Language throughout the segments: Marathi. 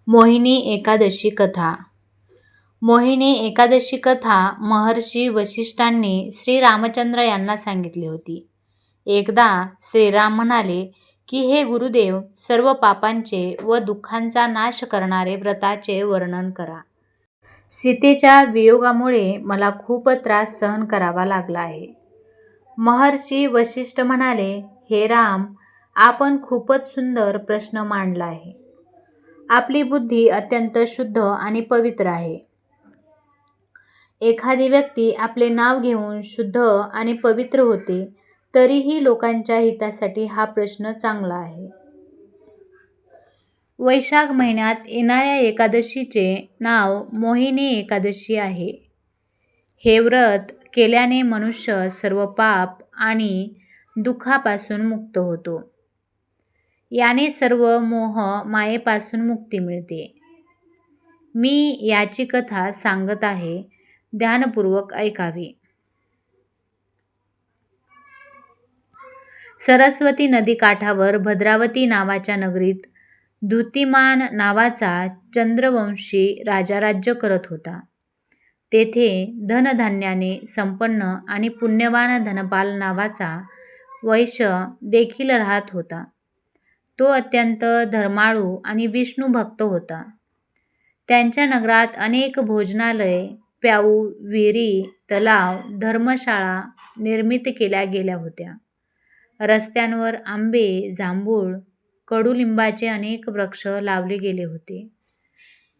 मोहिनी एकादशी कथा. मोहिनी एकादशी कथा महर्षी वसिष्ठांनी श्री रामचंद्र यांना सांगितली होती. एकदा श्रीराम म्हणाले की हे गुरुदेव, सर्व पापांचे व दुःखांचा नाश करणारे व्रताचे वर्णन करा. सीतेच्या वियोगामुळे मला खूप त्रास सहन करावा लागला आहे. महर्षी वसिष्ठ म्हणाले, हे राम, आपण खूपच सुंदर प्रश्न मांडला आहे. आपली बुद्धी अत्यंत शुद्ध आणि पवित्र आहे. एखादी व्यक्ती आपले नाव घेऊन शुद्ध आणि पवित्र होते, तरीही लोकांच्या हितासाठी हा प्रश्न चांगला आहे. वैशाख महिन्यात येणाऱ्या एकादशीचे नाव मोहिनी एकादशी आहे. हे व्रत केल्याने मनुष्य सर्व पाप आणि दुःखापासून मुक्त होतो. याने सर्व मोह मायेपासून मुक्ती मिळते. मी याची कथा सांगत आहे, ध्यानपूर्वक ऐकावी. सरस्वती नदी काठावर भद्रावती नावाच्या नगरीत द्युतिमान नावाचा चंद्रवंशी राजा राज्य करत होता. तेथे धनधान्याने संपन्न आणि पुण्यवान धनपाल नावाचा वैश्य देखील राहत होता. तो अत्यंत धर्माळू आणि विष्णू भक्त होता. त्यांच्या नगरात अनेक भोजनालय, प्याऊ विहिरी, तलाव, धर्मशाळा निर्मित केल्या गेल्या होत्या. रस्त्यांवर आंबे, जांभूळ, कडुलिंबाचे अनेक वृक्ष लावले गेले होते.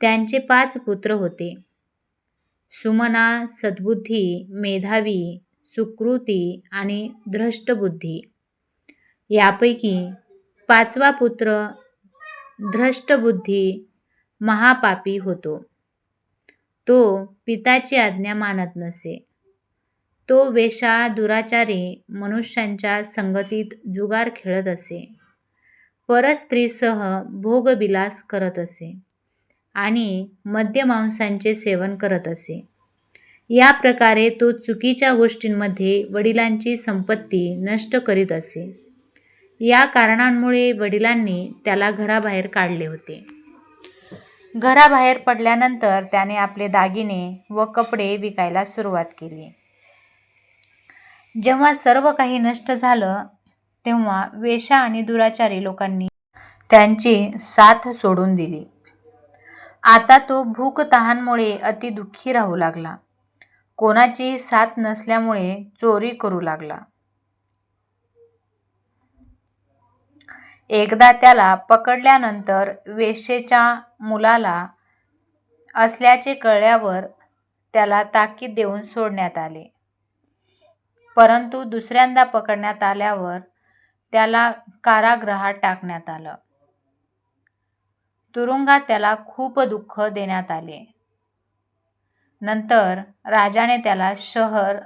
त्यांचे 5 पुत्र होते: सुमना, सद्बुद्धी, मेधावी, सुकृती आणि धृष्टबुद्धी. यापैकी 5वा पुत्र धृष्टबुद्धी महापापी होतो. तो पित्याची आज्ञा मानत नसे. तो वेश्या, दुराचारी मनुष्यांच्या संगतीत जुगार खेळत असे, परस्त्रीसह भोगविलास करत असे आणि मद्यमांसाचे सेवन करत असे. या प्रकारे तो चुकीच्या गोष्टींमध्ये वडिलांची संपत्ती नष्ट करीत असे. या कारणांमुळे वडिलांनी त्याला घराबाहेर काढले होते. घराबाहेर पडल्यानंतर त्याने आपले दागिने व कपडे विकायला सुरुवात केली. जेव्हा सर्व काही नष्ट झालं, तेव्हा वेश्या आणि दुराचारी लोकांनी त्यांची साथ सोडून दिली. आता तो भूक तहानमुळे अति दुःखी राहू लागला. कोणाची साथ नसल्यामुळे चोरी करू लागला. एकदा त्याला पकडल्यानंतर वेश्येच्या मुलाला असल्याचे कळल्यावर त्याला ताकीद देऊन सोडण्यात आले. परंतु दुसऱ्यांदा पकडण्यात आल्यावर त्याला कारागृहात टाकण्यात आलं. तुरुंगात त्याला खूप दुःख देण्यात आले. नंतर राजाने त्याला शहर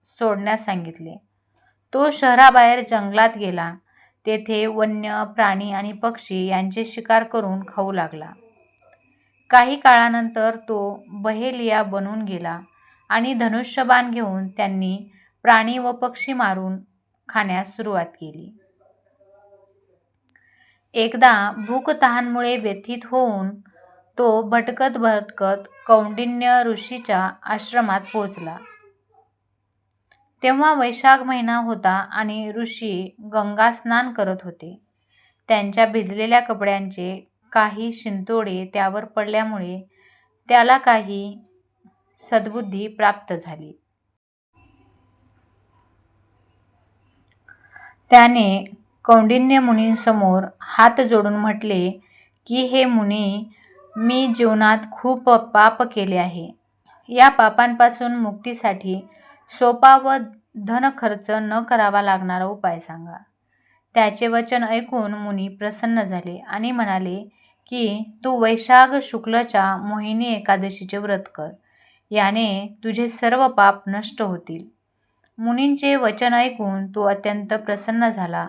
सोडण्यास सांगितले. तो शहराबाहेर जंगलात गेला. तेथे वन्य प्राणी आणि पक्षी यांचे शिकार करून खाऊ लागला. काही काळानंतर तो बहेलिया बनून गेला आणि धनुष्यबाण घेऊन त्यांनी प्राणी व पक्षी मारून खाण्यास सुरुवात केली. एकदा भूक तहानमुळे व्यथित होऊन तो भटकत भटकत कौंडिन्य ऋषीच्या आश्रमात पोहोचला. तेव्हा वैशाख महिना होता आणि ऋषी गंगा स्नान करत होते. त्यांच्या भिजलेल्या कपड्यांचे काही शिंतोडे त्यावर पडल्यामुळे त्याला काही सद्बुद्धी प्राप्त झाली. त्याने कौंडिन्य मुनींसमोर हात जोडून म्हटले की हे मुनी, मी जीवनात खूप पाप केले आहे. या पापांपासून मुक्तीसाठी सोपा व धन खर्च न करावा लागणारा उपाय सांगा. त्याचे वचन ऐकून मुनी प्रसन्न झाले आणि म्हणाले की तू वैशाख शुक्लच्या मोहिनी एकादशीचे व्रत कर. याने तुझे सर्व पाप नष्ट होतील. मुनींचे वचन ऐकून तो अत्यंत प्रसन्न झाला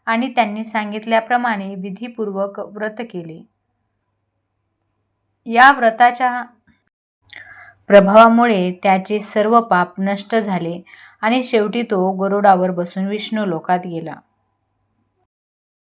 आणि त्यांनी सांगितल्याप्रमाणे विधीपूर्वक व्रत केले. या व्रताच्या प्रभावामुळे त्याचे सर्व पाप नष्ट झाले आणि शेवटी तो गरुडावर बसून विष्णू लोकात गेला.